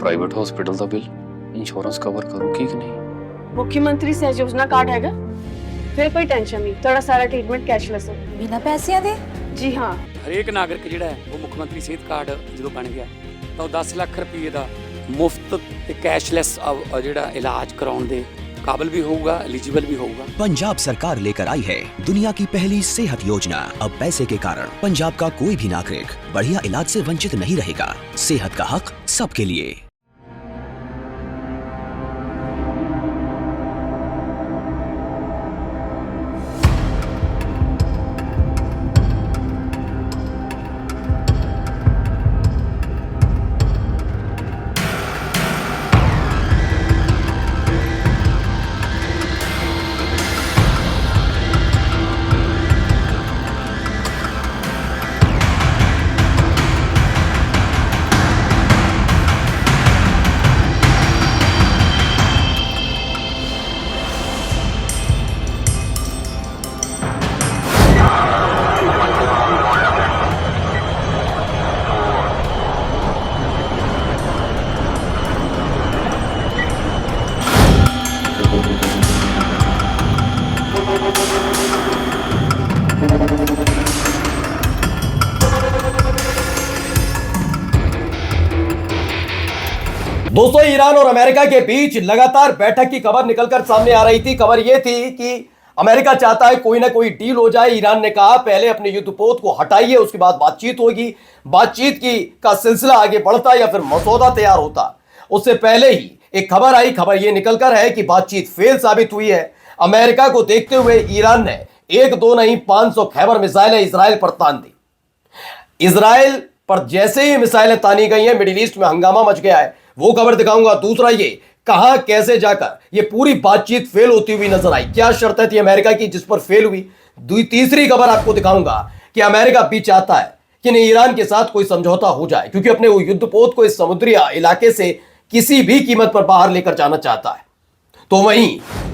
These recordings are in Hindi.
ਪ੍ਰਾਈਵੇਟ ਹਸਪੀਟਲ ਦਾ ਬਿੱਲ ਇੰਸ਼ੋਰੈਂਸ ਕਵਰ ਕਰੂਗੀ ਕਿ ਨਹੀਂ। मुख्यमंत्री सहज योजना कार्ड हैगा, फिर कोई टेंशन नहीं, थोड़ा सारा ट्रीटमेंट कैशलेस है। बिना पैसिਆਂ ਦੇ? जी हाँ। ਹਰੇਕ ਨਾਗਰਿਕ ਜਿਹੜਾ ਹੈ ਉਹ ਮੁੱਖ ਮੰਤਰੀ ਸਿਹਤ ਕਾਰਡ ਜਦੋਂ ਬਣ ਗਿਆ ਤਾਂ ਉਹ 10 ਲੱਖ ਰੁਪਏ ਦਾ ਮੁਫਤ ਤੇ ਕੈਸ਼ਲੈਸ ਜਿਹੜਾ ਇਲਾਜ ਕਰਾਉਣ ਦੇ काबिल भी होगा, एलिजिबल भी होगा। पंजाब सरकार लेकर आई है दुनिया की पहली सेहत योजना। अब पैसे के कारण पंजाब का कोई भी नागरिक बढ़िया इलाज से वंचित नहीं रहेगा। सेहत का हक सबके लिए। दोस्तों, ईरान और अमेरिका के बीच लगातार बैठक की खबर निकलकर सामने आ रही थी। खबर यह थी कि अमेरिका चाहता है कोई ना कोई डील हो जाए। ईरान ने कहा पहले अपने युद्धपोत को हटाइए, उसके बाद बातचीत होगी। बातचीत की का सिलसिला आगे बढ़ता या फिर मसौदा तैयार होता, उससे पहले ही एक खबर आई। खबर यह निकलकर है कि बातचीत फेल साबित हुई है। अमेरिका को देखते हुए ईरान ने 1-2 नहीं 500 खैबर मिसाइलें इसराइल पर तान दी। इसराइल पर जैसे ही मिसाइलें तानी गई हैं, मिडिल ईस्ट में हंगामा मच गया है। वो खबर दिखाऊंगा। दूसरा, ये कहां कैसे जाकर ये पूरी बातचीत फेल होती हुई नजर आई, क्या शर्तें थी अमेरिका की जिस पर फेल हुई। तीसरी खबर आपको दिखाऊंगा कि अमेरिका भी चाहता है कि नहीं ईरान के साथ कोई समझौता हो जाए, क्योंकि अपने वो युद्धपोत को इस समुद्री इलाके से किसी भी कीमत पर बाहर लेकर जाना चाहता है। तो वहीं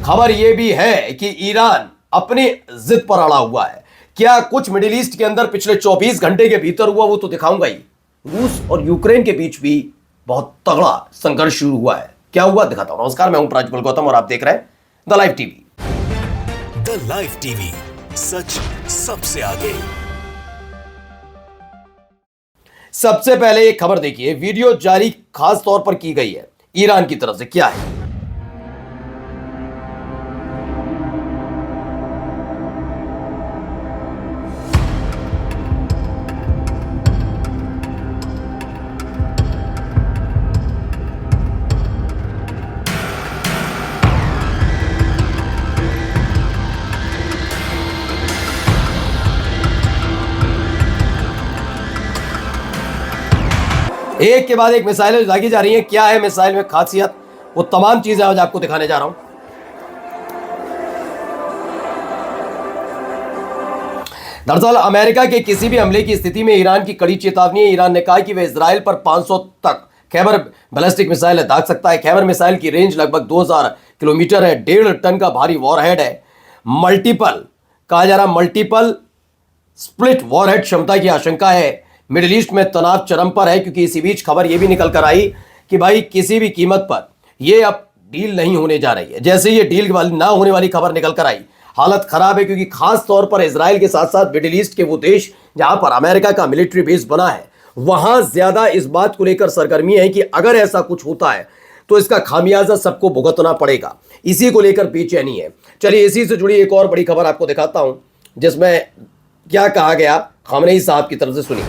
खबर यह भी है कि ईरान अपनी जिद पर अड़ा हुआ है। क्या कुछ मिडिल ईस्ट के अंदर पिछले 24 घंटे के भीतर हुआ, वो तो दिखाऊंगा ही। रूस और यूक्रेन के बीच भी बहुत तगड़ा संघर्ष शुरू हुआ है। क्या हुआ दिखाता हूं। नमस्कार, मैं हूं प्राजपल गौतम और आप देख रहे हैं the live TV. The live TV, सच सबसे आगे। सबसे पहले एक खबर देखिए, वीडियो जारी खास तौर पर की गई है ईरान की तरफ से। क्या है? एक के बाद एक मिसाइलें दागी जा रही हैं। क्या है मिसाइल में खासियत, वो तमाम चीजें आज आपको दिखाने जा रहा हूं। दरअसल अमेरिका के किसी भी हमले की स्थिति में ईरान की कड़ी चेतावनी है। ईरान ने कहा कि वह इजराइल पर 500 तक खैबर बैलिस्टिक मिसाइल दाग सकता है। खैबर मिसाइल की रेंज लगभग 2000 किलोमीटर है। 1.5 टन का भारी वॉरहेड है। मल्टीपल कहा जा रहा मल्टीपल स्प्लिट वॉरहेड क्षमता की आशंका है। मिडिल ईस्ट में तनाव चरम पर है, क्योंकि इसी बीच खबर यह भी निकल कर आई कि भाई किसी भी कीमत पर यह अब डील नहीं होने जा रही है। जैसे ये डील ना होने वाली खबर निकल कर आई, हालत खराब है, क्योंकि खास तौर पर इजराइल के साथ साथ मिडिल ईस्ट के वो देश जहां पर अमेरिका का मिलिट्री बेस बना है, वहां ज्यादा इस बात को लेकर सरगर्मी है कि अगर ऐसा कुछ होता है तो इसका खामियाजा सबको भुगतना पड़ेगा। इसी को लेकर बेचैनी है। चलिए इसी से जुड़ी एक और बड़ी खबर आपको दिखाता हूं, जिसमें क्या कहा गया खामनेई साहब की तरफ से। सुनिए।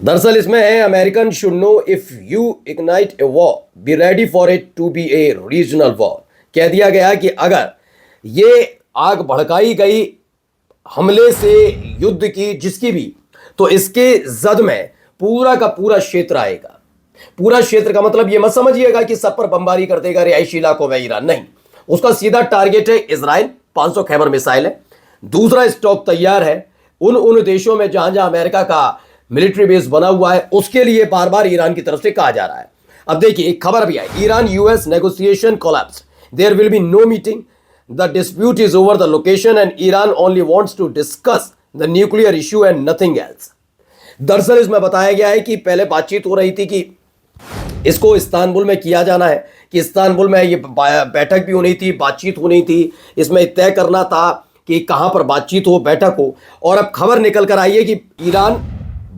दरअसल इसमें है American should know if you ignite a war be ready for it to be a regional war. कह दिया गया कि अगर ये आग भड़काई गई हमले से युद्ध की जिसकी भी, तो इसके जद में पूरा का पूरा क्षेत्र आएगा। पूरा क्षेत्र का मतलब ये मत समझिएगा कि सब पर बमबारी कर देगा रिहायशी इलाकों में ईरान, नहीं। उसका सीधा टारगेट है इजराइल। 500 खैबर मिसाइल है। दूसरा, स्टॉक तैयार है उन देशों में जहां जहां अमेरिका का मिलिट्री बेस बना हुआ है, उसके लिए बार बार ईरान की तरफ से कहा जा रहा है। अब देखिए एक खबर भी आई, Iran US negotiation collapse, there will be no meeting, the dispute is over the location and Iran only wants to discuss the nuclear issue and nothing else. दरअसल इसमें बताया गया है कि पहले बातचीत हो रही थी कि इसको इस्तांबुल में किया जाना है, कि इस्तांबुल में ये बैठक भी होनी थी, बातचीत होनी थी, इसमें तय करना था कि कहां पर बातचीत हो, बैठक हो। और अब खबर निकल कर आई है कि ईरान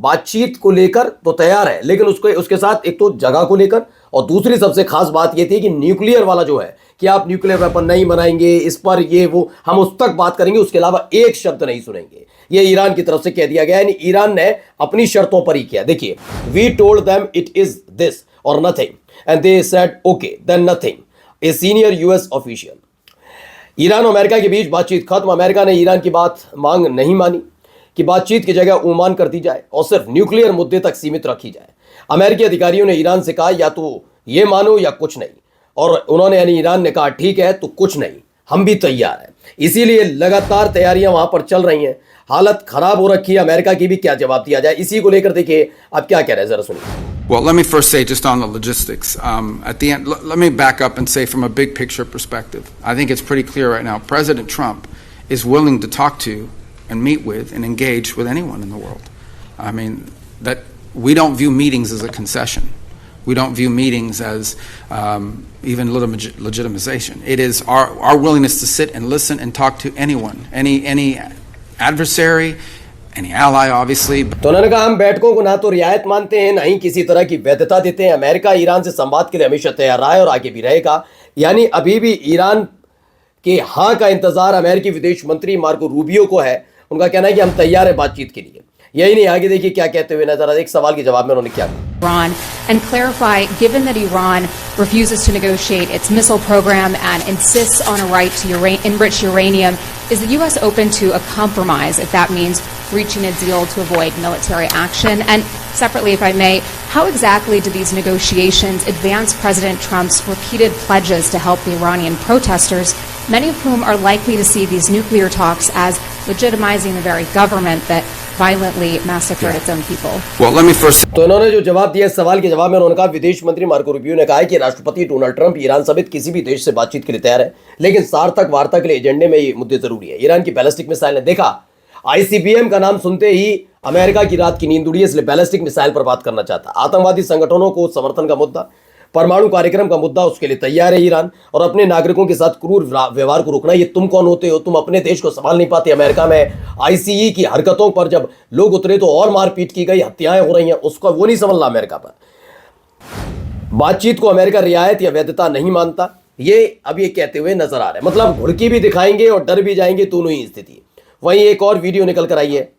बातचीत को लेकर तो तैयार है, लेकिन उसके साथ एक तो जगह को लेकर, और दूसरी सबसे खास बात यह थी कि न्यूक्लियर वाला जो है कि आप न्यूक्लियर वेपन नहीं बनाएंगे, इस पर ये वो हम उस तक बात करेंगे, उसके अलावा एक शब्द नहीं सुनेंगे। ये ईरान की तरफ से कह दिया गया है, यानी ईरान ने अपनी शर्तों पर ही किया। देखिए, we told them it is this or nothing and they said okay then nothing, a senior US official. Iran और अमेरिका के बीच बातचीत खत्म। अमेरिका ने ईरान की मांग नहीं मानी कि बातचीत की जगह ओमान कर दी जाए और सिर्फ न्यूक्लियर मुद्दे तक सीमित रखी जाए। अमेरिकी अधिकारियों ने ईरान से कहा या तो ये मानो या कुछ नहीं, और उन्होंने यानी ईरान ने कहा ठीक है तो कुछ नहीं, हम भी तैयार हैं। इसीलिए लगातार तैयारियां वहां पर चल रही हैं। हालत खराब हो रखी है, अमेरिका की भी क्या जवाब दिया जाए, इसी को लेकर देखिए अब क्या कह रहे हैं, जरा सुनिए। Well, let me first say just on the logistics. At the end, let me back up and say from a big picture perspective, I think it's pretty clear right now, President Trump is willing to talk to and meet with and engage with anyone in the world. I mean, that we don't view meetings as a concession. We don't view meetings as even legitimization. It is our willingness to sit and listen and talk to anyone, any adversary, any ally, obviously. तो उन्होंने कहा हम बैठकों को ना तो रियायत मानते हैं, ना ही किसी तरह की वैधता देते हैं। अमेरिका ईरान से संवाद के लिए हमेशा तैयार रहा है और आगे भी रहेगा। यानी अभी भी ईरान के हाँ का इंतजार अमेरिकी विदेश मंत्री मार्को रूबियो को है। उनका कहना है कि हम तैयार हैं बातचीत के लिए। यही नहीं, आगे देखिए क्या कहते हुए नजर आ रहा है। एक सवाल के जवाब में उन्होंने क्या कहा, Iran and clarify, given that Iran refuses to negotiate its missile program and insists on a right to enrich uranium, is the U.S. open to a compromise if that means reaching a deal to avoid military action? And separately, if I may, how exactly do these negotiations advance President Trump's repeated pledges to help the Iranian protesters, many of whom are likely to see these nuclear talks as legitimizing the very government that violently massacred its own people? Well, let me first तो उन्होंने जो जवाब दिया सवाल के जवाब में उन्होंने कहा, विदेश मंत्री मार्को रूबियो ने कहा है कि राष्ट्रपति डोनाल्ड ट्रंप ईरान समेत किसी भी देश से बातचीत के लिए तैयार है, लेकिन सार्थक वार्ता के लिए एजेंडे में ये मुद्दे जरूरी है। ईरान की बैलिस्टिक मिसाइल ने देखा, आईसीबीएम का नाम सुनते ही अमेरिका की रात की नींद उड़ी, इसलिए बैलिस्टिक मिसाइल पर बात करना चाहता। आतंकवादी संगठनों को समर्थन का मुद्दा, परमाणु कार्यक्रम का मुद्दा, उसके लिए तैयार है ईरान। और अपने नागरिकों के साथ क्रूर व्यवहार को रोकना, ये तुम कौन होते हो, तुम अपने देश को संभाल नहीं पाते। अमेरिका में आईसीई की हरकतों पर जब लोग उतरे तो और मारपीट की गई, हत्याएं हो रही हैं, उसका वो नहीं संभलना अमेरिका पर। बातचीत को अमेरिका रियायत या वैधता नहीं मानता, ये अब ये कहते हुए नजर आ रहे हैं। मतलब घुड़की भी दिखाएंगे और डर भी जाएंगे, दोनों ही स्थिति। वहीं एक और वीडियो निकल कर आई है,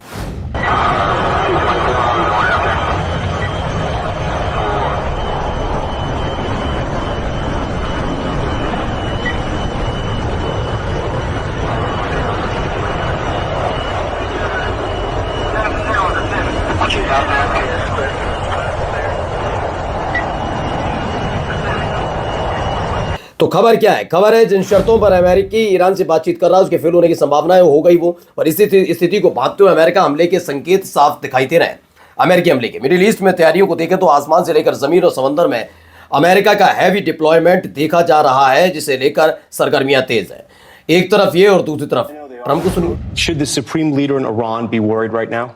तो खबर क्या है? खबर है जिन शर्तों पर अमेरिकी ईरान से बातचीत कर रहा है उसके फेल होने की संभावना हो गई वो, और इस स्थिति को भांपते हुए अमेरिका हमले के संकेत साफ दिखाई दे रहे हैं। अमेरिकी हमले के मिडिल ईस्ट में तैयारियों को देखें तो आसमान से लेकर जमीन और समंदर में अमेरिका का हैवी डिप्लॉयमेंट देखा जा रहा है, जिसे लेकर सरगर्मियां तेज है। एक तरफ ये और दूसरी तरफ ट्रंप को सुनिए। Should the supreme leader in Iran be worried right now?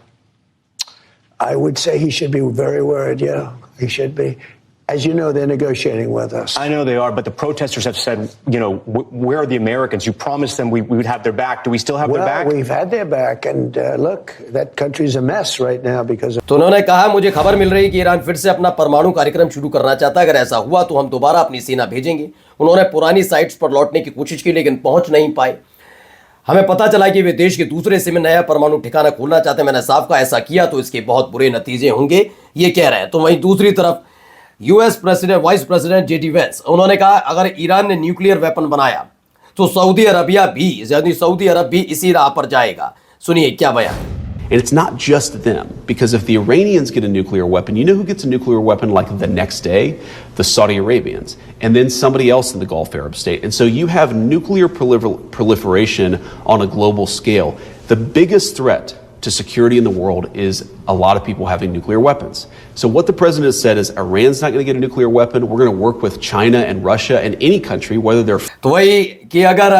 I would say he should be very worried, yeah, he should be. As you know, they're negotiating with us. I know they are, but the protesters have said, where are the Americans? You promised them we would have their back. Do we still have their back? Well, we've had their back, and look, that country's a mess right now because of... तो उन्होंने कहा, मुझे खबर मिल रही है कि ईरान फिर से अपना परमाणु कार्यक्रम शुरू करना चाहता है। अगर ऐसा हुआ तो हम दोबारा अपनी सेना भेजेंगे। उन्होंने पुरानी साइट्स पर लौटने की कोशिश की, लेकिन पहुंच नहीं पाए। हमें पता चला कि वे देश के दूसरे हिस्से में नया परमाणु ठिकाना खोलना चाहते हैं। मैंने साफ कहा, ऐसा किया तो इसके बहुत बुरे नतीजे होंगे, ये कह रहे हैं। तो वहीं दूसरी तरफ US president vice president JD Vance, उन्होंने कहा अगर ईरान ने न्यूक्लियर वेपन बनाया तो सऊदी अरब भी इसी राह पर जाएगा। सुनिए क्या बयान। And it's not just them, because if the Iranians get a nuclear weapon, you know who gets a nuclear weapon like the next day? The Saudi Arabians, and then somebody else in the Gulf Arab state. And so you have nuclear proliferation on a global scale. The biggest threat to security in the world is a lot of people having nuclear weapons. So what the president has said is Iran's not going to get a nuclear weapon. We're going to work with China and Russia and any country, whether they're... तो वही कि अगर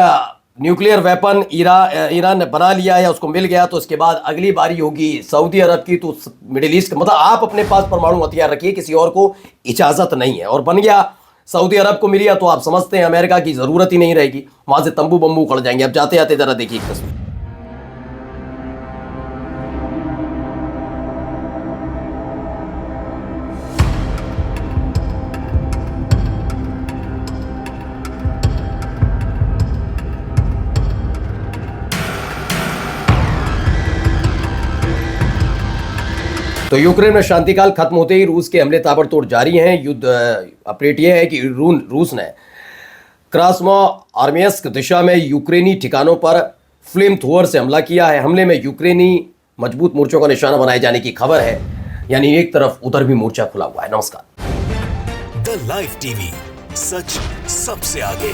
न्यूक्लियर वेपन ईरान ने बना लिया या उसको मिल गया तो उसके बाद अगली बारी होगी सऊदी अरब की, तो मिडिल ईस्ट मतलब आप अपने पास परमाणु हथियार रखिए, किसी और को इजाजत नहीं है। और बन गया सऊदी अरब को मिल गया तो आप समझते हैं अमेरिका की जरूरत ही नहीं रहेगी, वहां से तंबू बम्बू उखड़ जाएंगे। अब जाते जाते जरा देखिए एक तस्वीर। तो यूक्रेन में शांतिकाल खत्म होते ही रूस के हमले ताबड़तोड़ जारी हैं। युद्ध अपडेट यह है कि रूस ने क्रास्नोआर्मियस्क दिशा में यूक्रेनी ठिकानों पर फ्लेम थ्रोअर से हमला किया है। हमले में यूक्रेनी मजबूत मोर्चों का निशाना बनाए जाने की खबर है, यानी एक तरफ उधर भी मोर्चा खुला हुआ है। नमस्कार। द लाइव टीवी, सच सबसे आगे।